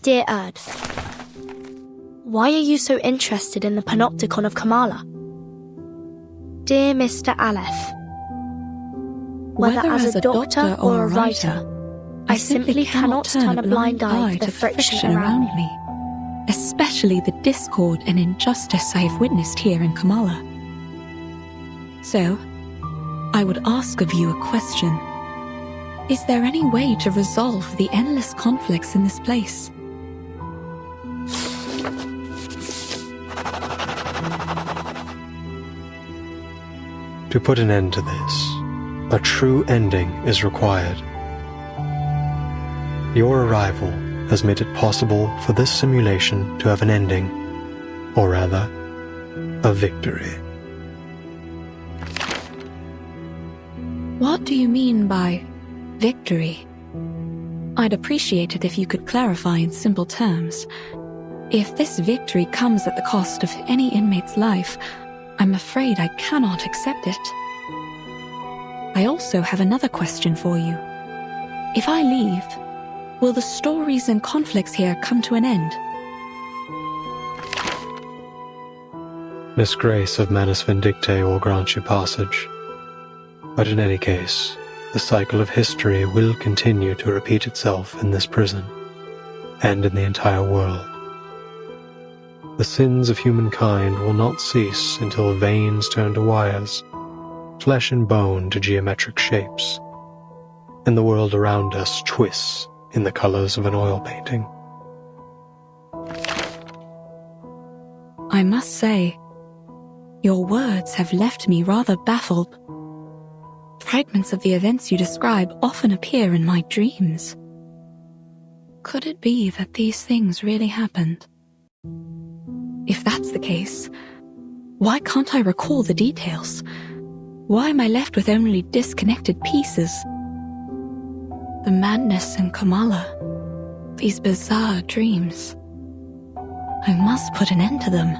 Dear Earth, why are you so interested in the panopticon of Kamala? Dear Mr. Aleph, whether as a doctor or a writer, I simply cannot turn a blind eye to the friction around me, especially the discord and injustice I have witnessed here in Kamala. So, I would ask of you a question. Is there any way to resolve the endless conflicts in this place? To put an end to this, a true ending is required. Your arrival has made it possible for this simulation to have an ending, or rather, a victory. What do you mean by victory? I'd appreciate it if you could clarify in simple terms. If this victory comes at the cost of any inmate's life, I'm afraid I cannot accept it. I also have another question for you. If I leave, will the stories and conflicts here come to an end? Miss Grace of Manus Vindicte will grant you passage. But in any case, the cycle of history will continue to repeat itself in this prison, and in the entire world. The sins of humankind will not cease until veins turn to wires, flesh and bone to geometric shapes, and the world around us twists in the colors of an oil painting. I must say, your words have left me rather baffled. Fragments of the events you describe often appear in my dreams. Could it be that these things really happened? If that's the case, why can't I recall the details? Why am I left with only disconnected pieces? The madness in Kamala, these bizarre dreams. I must put an end to them.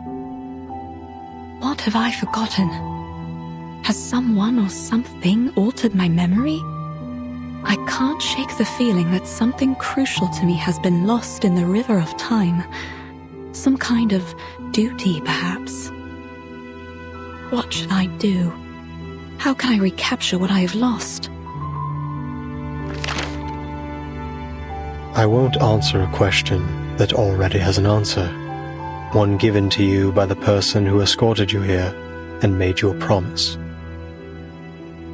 What have I forgotten? Has someone or something altered my memory? I can't shake the feeling that something crucial to me has been lost in the river of time. Some kind of duty, perhaps. What should I do? How can I recapture what I have lost? I won't answer a question that already has an answer, one given to you by the person who escorted you here and made you a promise.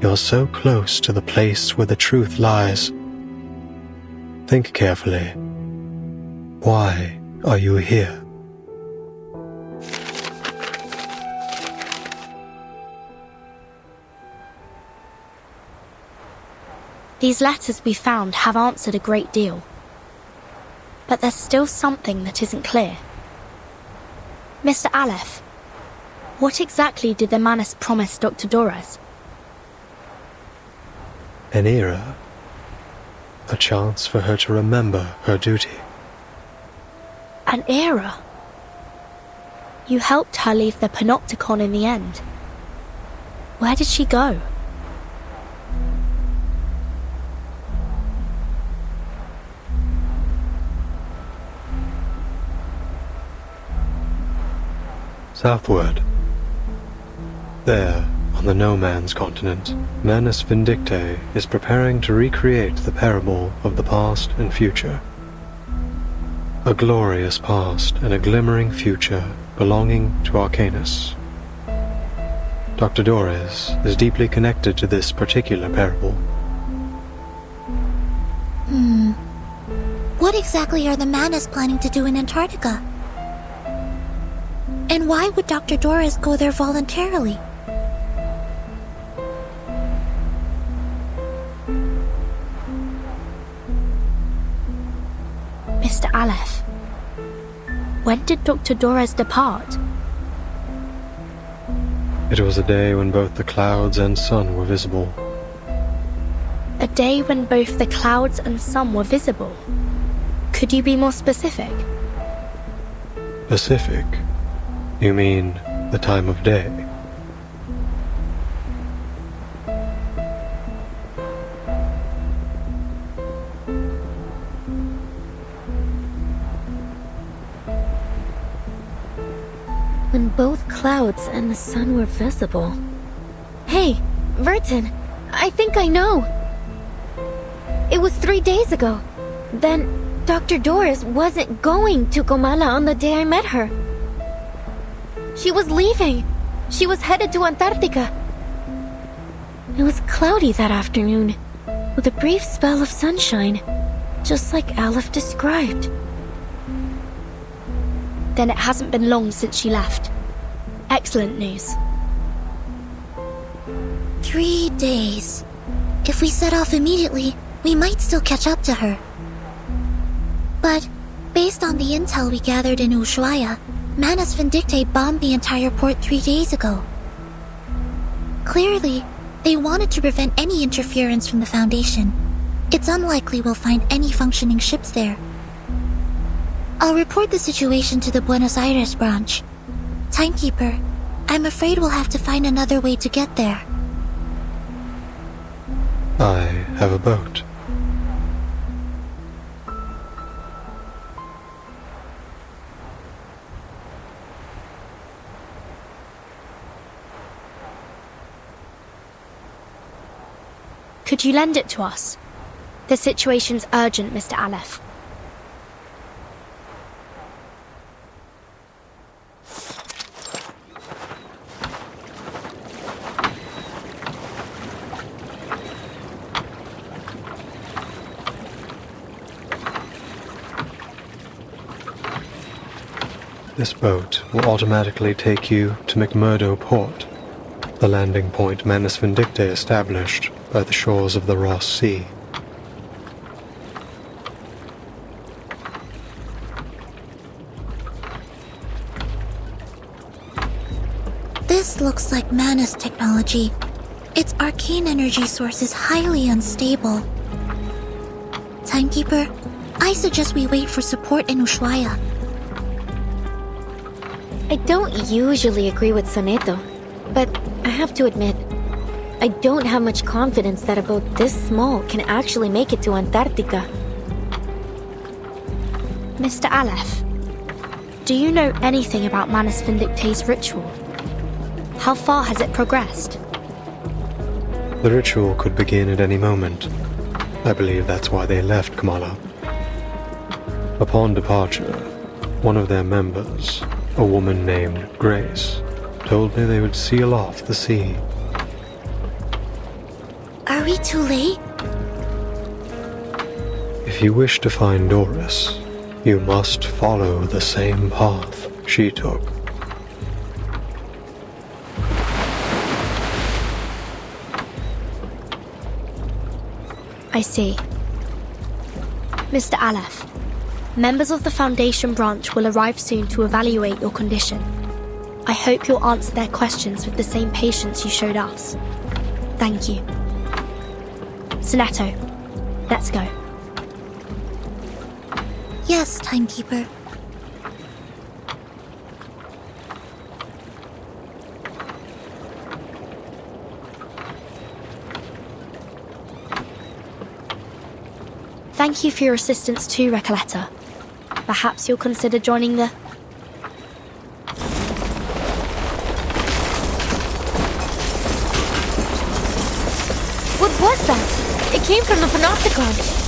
You're so close to the place where the truth lies. Think carefully. Why are you here? These letters we found have answered a great deal. But there's still something that isn't clear. Mr. Aleph, what exactly did the Manus promise Dr. Dorez? An era. A chance for her to remember her duty. An era? You helped her leave the panopticon in the end. Where did she go? Southward. There, on the no-man's continent, Manus Vindicte is preparing to recreate the parable of the past and future. A glorious past and a glimmering future belonging to Arcanus. Dr. Dorez is deeply connected to this particular parable. What exactly are the Manus planning to do in Antarctica? And why would Dr. Dorez go there voluntarily? Mr. Aleph, when did Dr. Dorez depart? It was a day when both the clouds and sun were visible. A day when both the clouds and sun were visible. Could you be more specific? Pacific? You mean the time of day? Both clouds and the sun were visible. Hey, Vertin, I think I know. It was 3 days ago. Then Dr. Doris wasn't going to Comala on the day I met her. She was leaving. She was headed to Antarctica. It was cloudy that afternoon, with a brief spell of sunshine, just like Aleph described. Then it hasn't been long since she left. Excellent news. 3 days. If we set off immediately, we might still catch up to her. But, based on the intel we gathered in Ushuaia, Manus Vindicte bombed the entire port 3 days ago. Clearly, they wanted to prevent any interference from the Foundation. It's unlikely we'll find any functioning ships there. I'll report the situation to the Buenos Aires branch. Timekeeper, I'm afraid we'll have to find another way to get there. I have a boat. Could you lend it to us? The situation's urgent, Mr. Aleph. This boat will automatically take you to McMurdo Port, the landing point Manus Vindicte established by the shores of the Ross Sea. This looks like Manus technology. Its arcane energy source is highly unstable. Timekeeper, I suggest we wait for support in Ushuaia. I don't usually agree with Soneto, but I have to admit, I don't have much confidence that a boat this small can actually make it to Antarctica. Mr. Aleph, do you know anything about Manus Vindicte's ritual? How far has it progressed? The ritual could begin at any moment. I believe that's why they left Kamala. Upon departure, one of their members, a woman named Grace, told me they would seal off the sea. Are we too late? If you wish to find Doris, you must follow the same path she took. I see. Mr. Aleph, members of the Foundation branch will arrive soon to evaluate your condition. I hope you'll answer their questions with the same patience you showed us. Thank you. Soneto, let's go. Yes, Timekeeper. Thank you for your assistance too, Recoleta. Perhaps you'll consider joining the... What was that? It came from the Panopticon.